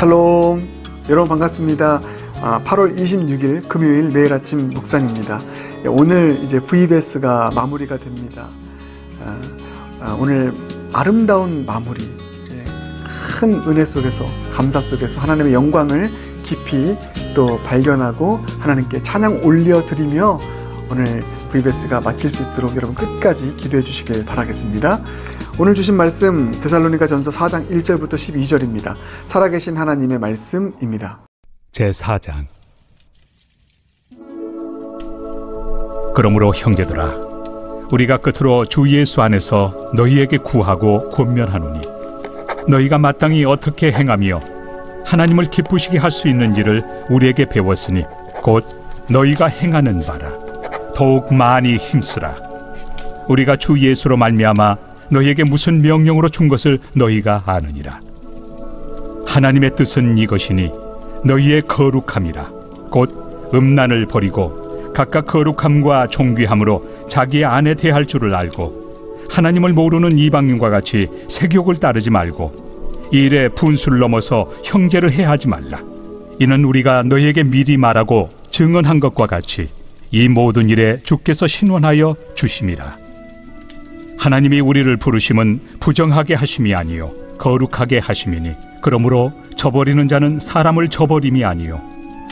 샬롬. 여러분 반갑습니다. 8월 26일 금요일 매일 아침 묵상입니다. 오늘 이제 VBS가 마무리가 됩니다. 오늘 아름다운 마무리, 큰 은혜 속에서, 감사 속에서 하나님의 영광을 깊이 또 발견하고 하나님께 찬양 올려드리며 오늘 VBS가 마칠 수 있도록 여러분 끝까지 기도해 주시길 바라겠습니다. 오늘 주신 말씀 데살로니가전서 4장 1절부터 12절입니다. 살아계신 하나님의 말씀입니다. 제4장. 그러므로 형제들아, 우리가 끝으로 주 예수 안에서 너희에게 구하고 권면하노니 너희가 마땅히 어떻게 행하며 하나님을 기쁘시게 할 수 있는지를 우리에게 배웠으니 곧 너희가 행하는 바라. 더욱 많이 힘쓰라. 우리가 주 예수로 말미암아 너희에게 무슨 명령으로 준 것을 너희가 아느니라. 하나님의 뜻은 이것이니 너희의 거룩함이라. 곧 음란을 버리고 각각 거룩함과 존귀함으로 자기의 아내 대할 줄을 알고 하나님을 모르는 이방인과 같이 세욕을 따르지 말고 이 일에 분수를 넘어서 형제를 해하지 말라. 이는 우리가 너희에게 미리 말하고 증언한 것과 같이 이 모든 일에 주께서 신원하여 주심이라. 하나님이 우리를 부르심은 부정하게 하심이 아니요 거룩하게 하심이니 그러므로 저버리는 자는 사람을 저버림이 아니요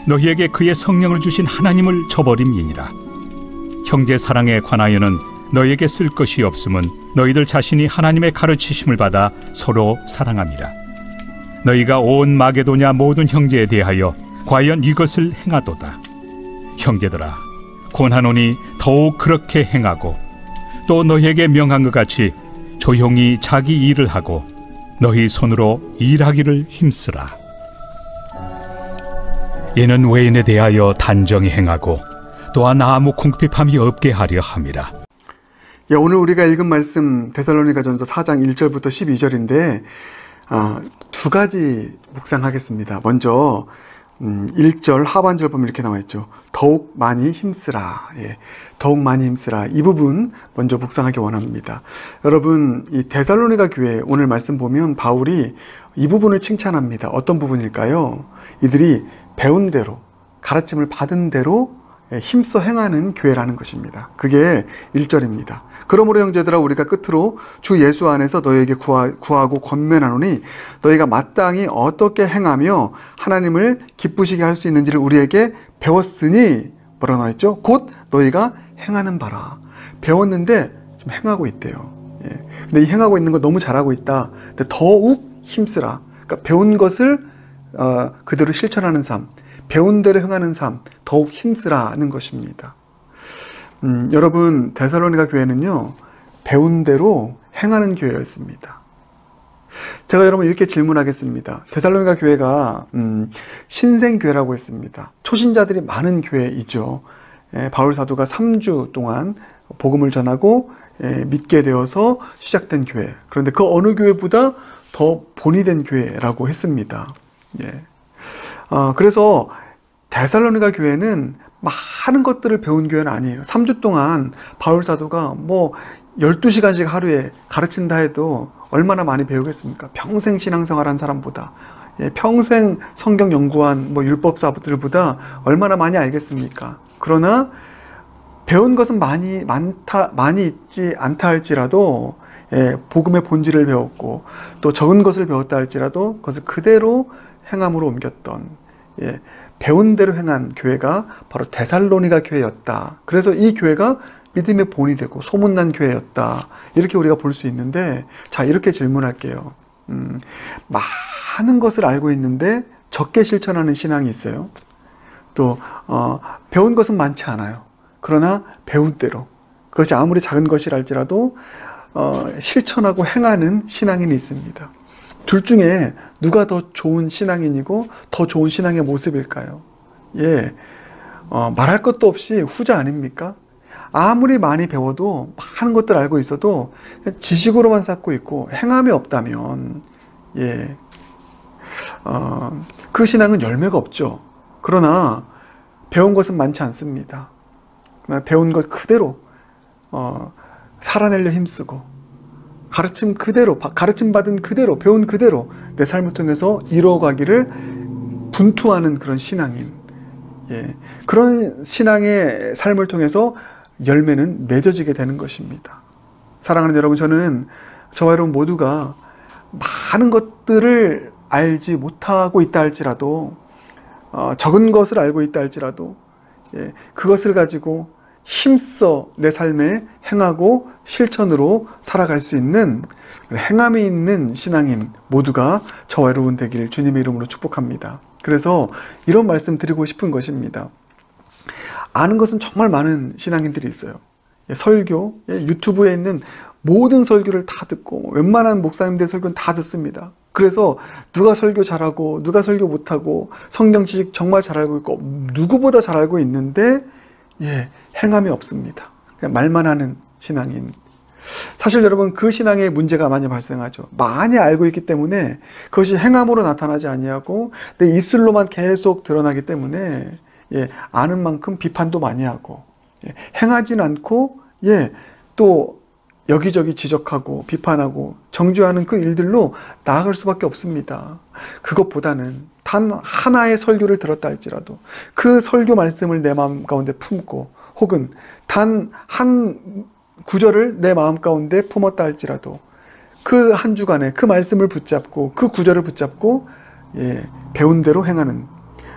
너희에게 그의 성령을 주신 하나님을 저버림이니라. 형제 사랑에 관하여는 너희에게 쓸 것이 없음은 너희들 자신이 하나님의 가르치심을 받아 서로 사랑함이라. 너희가 온 마게도냐 모든 형제에 대하여 과연 이것을 행하도다. 형제들아, 권하노니 더욱 그렇게 행하고 또 너희에게 명한 것 같이 조용히 자기 일을 하고 너희 손으로 일하기를 힘쓰라. 이는 외인에 대하여 단정히 행하고 또한 아무 궁핍함이 없게 하려 함이라. 오늘 우리가 읽은 말씀 데살로니가전서 4장 1절부터 12절인데 두 가지 묵상하겠습니다. 먼저 1절 하반절 보면 이렇게 나와 있죠. 더욱 많이 힘쓰라. 더욱 많이 힘쓰라. 이 부분 먼저 묵상하기 원합니다. 여러분, 이 데살로니가 교회 오늘 말씀 보면 바울이 이 부분을 칭찬합니다. 어떤 부분일까요? 이들이 배운 대로, 가르침을 받은 대로 힘써 행하는 교회라는 것입니다. 그게 1절입니다. 그러므로 형제들아, 우리가 끝으로 주 예수 안에서 너희에게 구하고 권면하노니 너희가 마땅히 어떻게 행하며 하나님을 기쁘시게 할 수 있는지를 우리에게 배웠으니 뭐라 나와 있죠? 곧 너희가 행하는 바라. 배웠는데 지금 행하고 있대요. 근데 이 행하고 있는 거 너무 잘하고 있다. 근데 더욱 힘쓰라. 그러니까 배운 것을 그대로 실천하는 삶, 배운 대로 행하는 삶, 더욱 힘쓰라는 것입니다. 여러분, 데살로니가 교회는요, 배운 대로 행하는 교회였습니다. 제가 여러분 이렇게 질문하겠습니다. 데살로니가 교회가 신생교회라고 했습니다. 초신자들이 많은 교회이죠. 바울 사도가 3주 동안 복음을 전하고 믿게 되어서 시작된 교회. 그런데 그 어느 교회보다 더 본이 된 교회라고 했습니다. 그래서 데살로니가 교회는 많은 것들을 배운 교회는 아니에요. 3주 동안 바울 사도가 12시간씩 하루에 가르친다 해도 얼마나 많이 배우겠습니까? 평생 신앙생활한 사람보다, 평생 성경 연구한 율법사들보다 얼마나 많이 알겠습니까? 그러나 배운 것은 많이 있지 않다 할지라도 복음의 본질을 배웠고 또 적은 것을 배웠다 할지라도 그것을 그대로 행함으로 옮겼던, 배운 대로 행한 교회가 바로 데살로니가 교회였다. 그래서 이 교회가 믿음의 본이 되고 소문난 교회였다. 이렇게 우리가 볼 수 있는데, 자, 이렇게 질문할게요. 많은 것을 알고 있는데 적게 실천하는 신앙이 있어요. 또 배운 것은 많지 않아요. 그러나 배운 대로, 그것이 아무리 작은 것이랄지라도 실천하고 행하는 신앙인이 있습니다. 둘 중에 누가 더 좋은 신앙인이고 더 좋은 신앙의 모습일까요? 말할 것도 없이 후자 아닙니까? 아무리 많이 배워도 많은 것들 알고 있어도 지식으로만 쌓고 있고 행함이 없다면 그 신앙은 열매가 없죠. 그러나 배운 것은 많지 않습니다. 배운 것 그대로 살아내려 힘쓰고 가르침 그대로, 가르침 받은 그대로, 배운 그대로 내 삶을 통해서 이루어가기를 분투하는 그런 신앙인, 예, 그런 신앙의 삶을 통해서 열매는 맺어지게 되는 것입니다. 사랑하는 여러분, 저는 저와 여러분 모두가 많은 것들을 알지 못하고 있다 할지라도, 적은 것을 알고 있다 할지라도, 예, 그것을 가지고 힘써 내 삶에 행하고 실천으로 살아갈 수 있는 행함이 있는 신앙인 모두가 저와 여러분 되기를 주님의 이름으로 축복합니다. 그래서 이런 말씀 드리고 싶은 것입니다. 아는 것은 정말 많은 신앙인들이 있어요. 설교, 유튜브에 있는 모든 설교를 다 듣고 웬만한 목사님들의 설교는 다 듣습니다. 그래서 누가 설교 잘하고 누가 설교 못하고 성경 지식 정말 잘 알고 있고 누구보다 잘 알고 있는데 행함이 없습니다. 그냥 말만 하는 신앙인. 사실 여러분, 그 신앙에 문제가 많이 발생하죠. 많이 알고 있기 때문에 그것이 행함으로 나타나지 아니하고 내 입술로만 계속 드러나기 때문에 아는 만큼 비판도 많이 하고 행하지는 않고 또 여기저기 지적하고 비판하고 정죄하는 그 일들로 나아갈 수밖에 없습니다. 그것보다는 단 하나의 설교를 들었다 할지라도 그 설교 말씀을 내 마음 가운데 품고, 혹은 단 한 구절을 내 마음 가운데 품었다 할지라도 그 한 주간에 그 말씀을 붙잡고 그 구절을 붙잡고 배운 대로 행하는,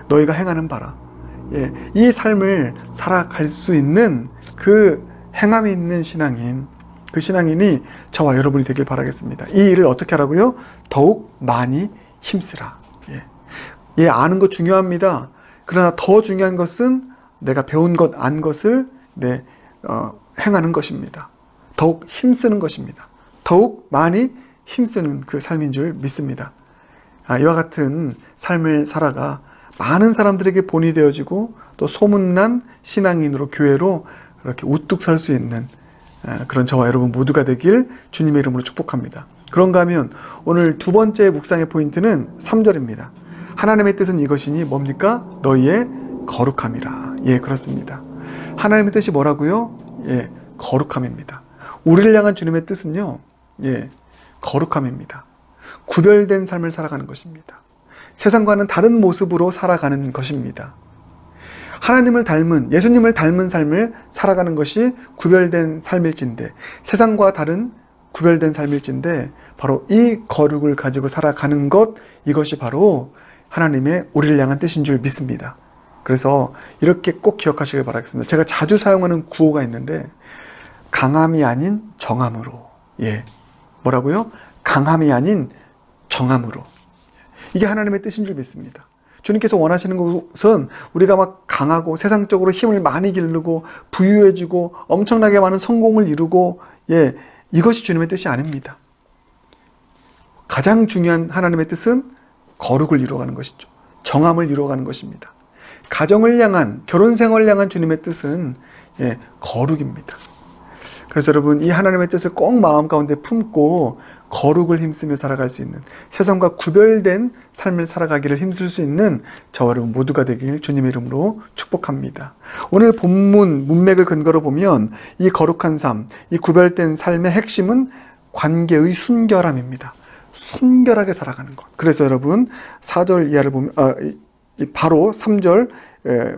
너희가 행하는 바라, 이 삶을 살아갈 수 있는 그 행함이 있는 신앙인, 그 신앙인이 저와 여러분이 되길 바라겠습니다. 이 일을 어떻게 하라고요? 더욱 많이 힘쓰라. 아는 것 중요합니다. 그러나 더 중요한 것은 내가 배운 것, 안 것을 행하는 것입니다. 더욱 힘쓰는 것입니다. 더욱 많이 힘쓰는 그 삶인 줄 믿습니다. 이와 같은 삶을 살아가 많은 사람들에게 본이 되어지고 또 소문난 신앙인으로, 교회로 그렇게 우뚝 설 수 있는 그런 저와 여러분 모두가 되길 주님의 이름으로 축복합니다. 그런가 하면 오늘 두 번째 묵상의 포인트는 3절입니다. 하나님의 뜻은 이것이니 뭡니까? 너희의 거룩함이라. 그렇습니다. 하나님의 뜻이 뭐라고요? 거룩함입니다. 우리를 향한 주님의 뜻은요, 거룩함입니다. 구별된 삶을 살아가는 것입니다. 세상과는 다른 모습으로 살아가는 것입니다. 하나님을 닮은, 예수님을 닮은 삶을 살아가는 것이 구별된 삶일진데, 세상과 다른 구별된 삶일진데, 바로 이 거룩을 가지고 살아가는 것, 이것이 바로 하나님의 우리를 향한 뜻인 줄 믿습니다. 그래서 이렇게 꼭 기억하시길 바라겠습니다. 제가 자주 사용하는 구호가 있는데, 강함이 아닌 정함으로. 뭐라고요? 강함이 아닌 정함으로. 이게 하나님의 뜻인 줄 믿습니다. 주님께서 원하시는 것은 우리가 막 강하고 세상적으로 힘을 많이 기르고 부유해지고 엄청나게 많은 성공을 이루고, 이것이 주님의 뜻이 아닙니다. 가장 중요한 하나님의 뜻은 거룩을 이루어가는 것이죠. 정함을 이루어가는 것입니다. 가정을 향한, 결혼 생활을 향한 주님의 뜻은 거룩입니다. 그래서 여러분, 이 하나님의 뜻을 꼭 마음 가운데 품고 거룩을 힘쓰며 살아갈 수 있는, 세상과 구별된 삶을 살아가기를 힘쓸 수 있는 저와 여러분 모두가 되길 주님의 이름으로 축복합니다. 오늘 본문 문맥을 근거로 보면 이 거룩한 삶, 이 구별된 삶의 핵심은 관계의 순결함입니다. 순결하게 살아가는 것. 그래서 여러분 4절 이하를 보면 바로 3절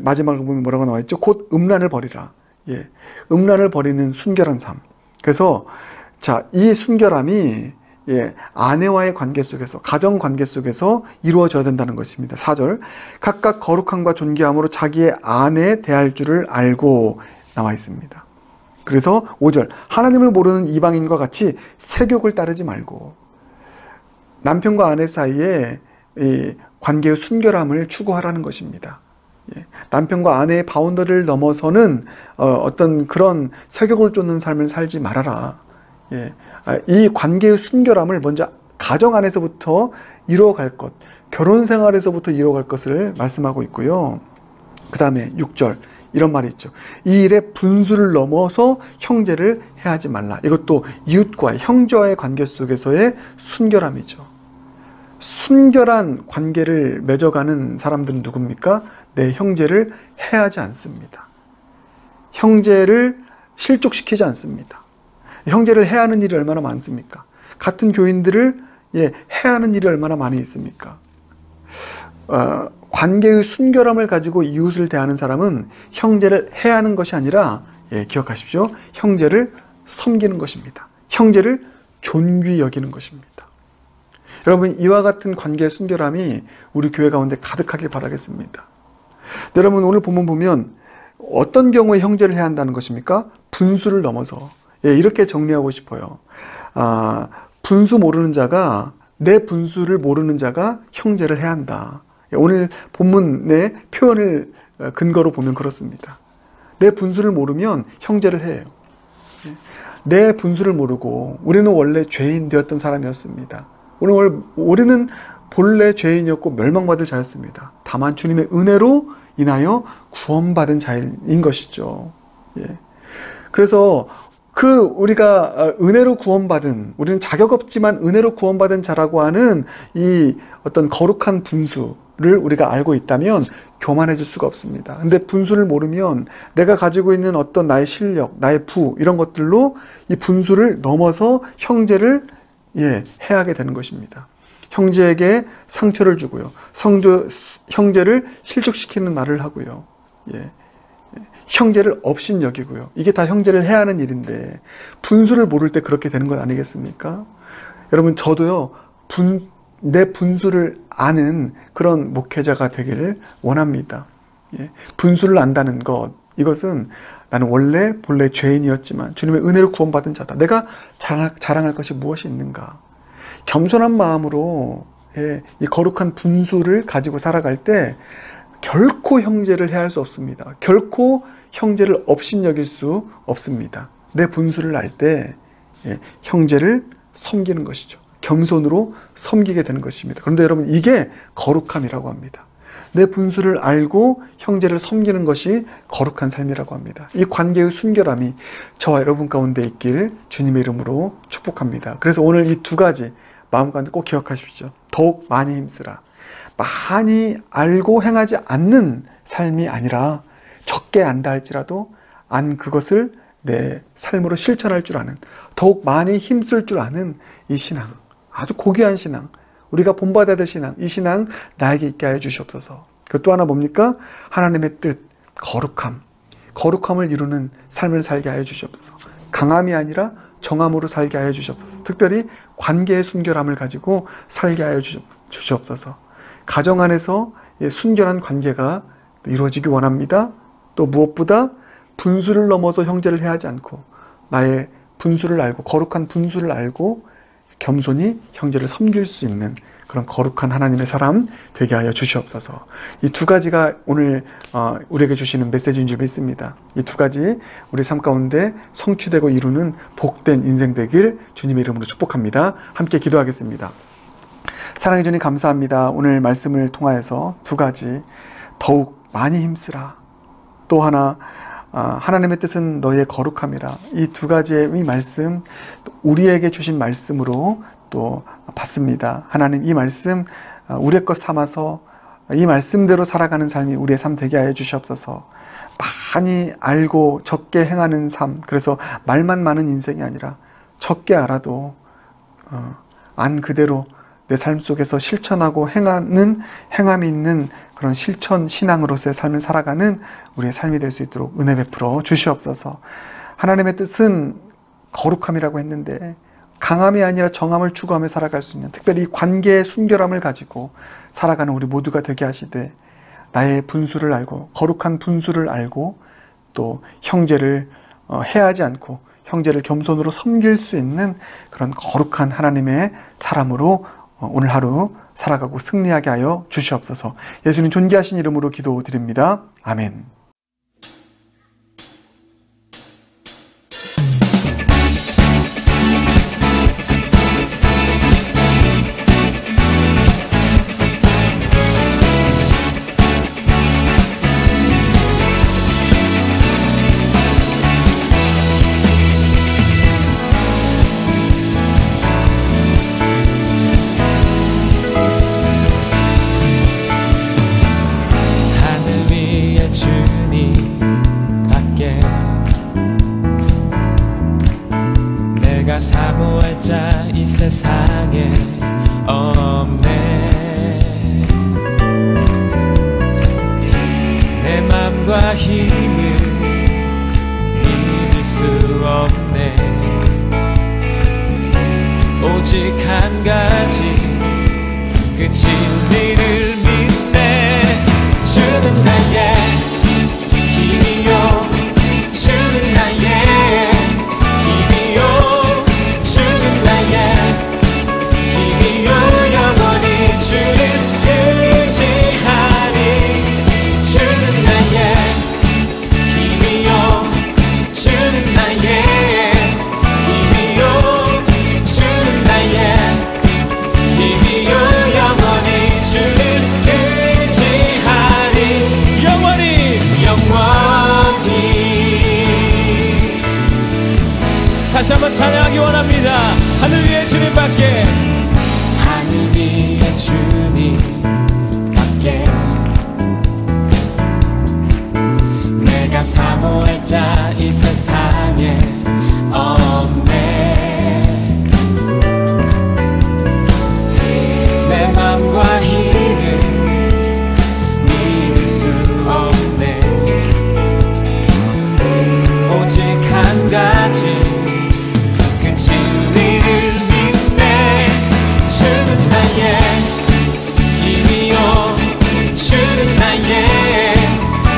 마지막을 보면 뭐라고 나와 있죠? 곧 음란을 버리라. 음란을 버리는 순결한 삶. 그래서 이 순결함이 아내와의 관계 속에서, 가정 관계 속에서 이루어져야 된다는 것입니다. 4절, 각각 거룩함과 존귀함으로 자기의 아내에 대할 줄을 알고 나와 있습니다. 그래서 5절, 하나님을 모르는 이방인과 같이 세욕을 따르지 말고, 남편과 아내 사이에 관계의 순결함을 추구하라는 것입니다. 남편과 아내의 바운더리를 넘어서는 어떤 그런 세욕을 쫓는 삶을 살지 말아라. 이 관계의 순결함을 먼저 가정 안에서부터 이루어갈 것, 결혼 생활에서부터 이루어갈 것을 말씀하고 있고요. 그 다음에 6절, 이런 말이 있죠. 이 일에 분수를 넘어서 형제를 해하지 말라. 이것도 이웃과의, 형제와의 관계 속에서의 순결함이죠. 순결한 관계를 맺어가는 사람들은 누굽니까? 내 형제를 해하지 않습니다. 형제를 실족시키지 않습니다. 형제를 해하는 일이 얼마나 많습니까? 같은 교인들을 해하는 일이 얼마나 많이 있습니까? 관계의 순결함을 가지고 이웃을 대하는 사람은 형제를 해하는 것이 아니라 기억하십시오. 형제를 섬기는 것입니다. 형제를 존귀 여기는 것입니다. 여러분, 이와 같은 관계의 순결함이 우리 교회 가운데 가득하길 바라겠습니다. 여러분, 오늘 본문 보면 어떤 경우에 형제를 해야 한다는 것입니까? 분수를 넘어서. 이렇게 정리하고 싶어요. 분수 모르는 자가, 내 분수를 모르는 자가 형제를 해야 한다. 오늘 본문의 표현을 근거로 보면 그렇습니다. 내 분수를 모르면 형제를 해요. 내 분수를 모르고 우리는 원래 죄인 되었던 사람이었습니다. 우리는 본래 죄인이었고 멸망받을 자였습니다. 다만 주님의 은혜로 인하여 구원받은 자인 것이죠. 그래서 우리가 은혜로 구원받은, 우리는 자격 없지만 은혜로 구원받은 자라고 하는 이 어떤 거룩한 분수를 우리가 알고 있다면 교만해질 수가 없습니다. 근데 분수를 모르면 내가 가지고 있는 어떤 나의 실력, 나의 부, 이런 것들로 이 분수를 넘어서 형제를 해하게 되는 것입니다. 형제에게 상처를 주고요. 형제를 실족시키는 말을 하고요. 형제를 업신 여기고요. 이게 다 형제를 해하는 일인데 분수를 모를 때 그렇게 되는 것 아니겠습니까? 여러분, 저도요, 내 분수를 아는 그런 목회자가 되기를 원합니다. 분수를 안다는 것, 이것은 나는 본래 죄인이었지만 주님의 은혜로 구원받은 자다. 내가 자랑할 것이 무엇이 있는가? 겸손한 마음으로 이 거룩한 분수를 가지고 살아갈 때 결코 형제를 해할 수 없습니다. 결코 형제를 업신여길 수 없습니다. 내 분수를 알 때 형제를 섬기는 것이죠. 겸손으로 섬기게 되는 것입니다. 그런데 여러분, 이게 거룩함이라고 합니다. 내 분수를 알고 형제를 섬기는 것이 거룩한 삶이라고 합니다. 이 관계의 순결함이 저와 여러분 가운데 있길 주님의 이름으로 축복합니다. 그래서 오늘 이 두 가지 마음 가운데 꼭 기억하십시오. 더욱 많이 힘쓰라. 많이 알고 행하지 않는 삶이 아니라 적게 안다 할지라도 그것을 내 삶으로 실천할 줄 아는, 더욱 많이 힘쓸 줄 아는 이 신앙, 아주 고귀한 신앙, 우리가 본받아야 될 신앙, 이 신앙 나에게 있게 하여 주시옵소서. 그 또 하나 뭡니까? 하나님의 뜻, 거룩함을 이루는 삶을 살게 하여 주시옵소서. 강함이 아니라 정함으로 살게 하여 주시옵소서. 특별히 관계의 순결함을 가지고 살게 하여 주시옵소서. 가정 안에서 순결한 관계가 이루어지기 원합니다. 또 무엇보다 분수를 넘어서 형제를 해하지 않고 나의 분수를 알고, 거룩한 분수를 알고 겸손히 형제를 섬길 수 있는 그런 거룩한 하나님의 사람 되게 하여 주시옵소서. 이 두 가지가 오늘 우리에게 주시는 메시지인 줄 믿습니다. 이 두 가지 우리 삶 가운데 성취되고 이루는 복된 인생 되길 주님의 이름으로 축복합니다. 함께 기도하겠습니다. 사랑해 주님, 감사합니다. 오늘 말씀을 통하여서 두 가지, 더욱 많이 힘쓰라, 또 하나 하나님의 뜻은 너의 거룩함이라, 이 두 가지의 이 말씀 우리에게 주신 말씀으로 또 받습니다. 하나님, 이 말씀 우리의 것 삼아서 이 말씀대로 살아가는 삶이 우리의 삶 되게 하여 주시옵소서. 많이 알고 적게 행하는 삶, 그래서 말만 많은 인생이 아니라 적게 알아도 안 그대로 내 삶 속에서 실천하고 행함이 있는 그런 실천 신앙으로서의 삶을 살아가는 우리의 삶이 될 수 있도록 은혜 베풀어 주시옵소서. 하나님의 뜻은 거룩함이라고 했는데 강함이 아니라 정함을 추구하며 살아갈 수 있는, 특별히 관계의 순결함을 가지고 살아가는 우리 모두가 되게 하시되, 나의 분수를 알고, 거룩한 분수를 알고, 또 형제를 해하지 않고 형제를 겸손으로 섬길 수 있는 그런 거룩한 하나님의 사람으로 오늘 하루 살아가고 승리하게 하여 주시옵소서. 예수님 존귀하신 이름으로 기도드립니다. 아멘. 하늘 위에 주 자 이 세상에 없네. 내 맘과 힘을 믿을 수 없네. 오직 한 가지 그 진리를 믿네. 주는 나의 힘이요, 주는 나의 힘이요, 주는 나의 힘이요, 영원히 주를 의지하리. 주는 나의 힘이요, 주는 나의 힘이요, 주는 나의 힘이요, 영원히 주를 의지하리. 영원히, 영원히. 다시 한번 찬양하기 원합니다. 하늘 위에 주님밖에, 하늘 위에 주님밖에 내가 사모할 자 이 세상에 없네. 내 맘과 힘을 믿을 수 없네. 오직 한 가지 그 진리를 믿네. 주는 나의 힘이요, 주는 나의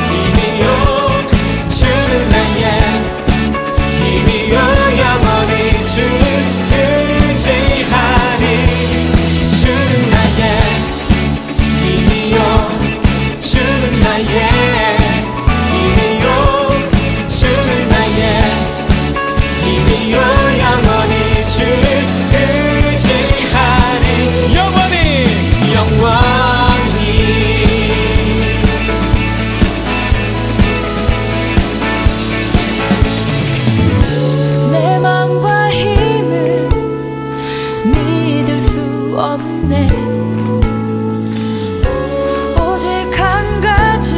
힘이요, 주는 나의 힘이요, 영원히 주를 의지하리. 주는 나의 힘이요, 주는 나의 힘이요, 주는 나의 힘이요, 영원히 주를 의지하리. 영원히, 영원히. 내 맘과 힘을 믿을 수 없네. 오직 한 가지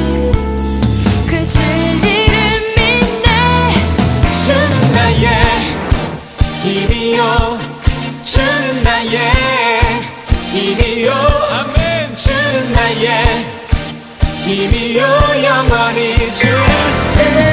그 진리를 믿네. 주는 나의 힘이요, 주는 나의 힘이요, 아멘. 주는 나의 힘이요, 영원히 주를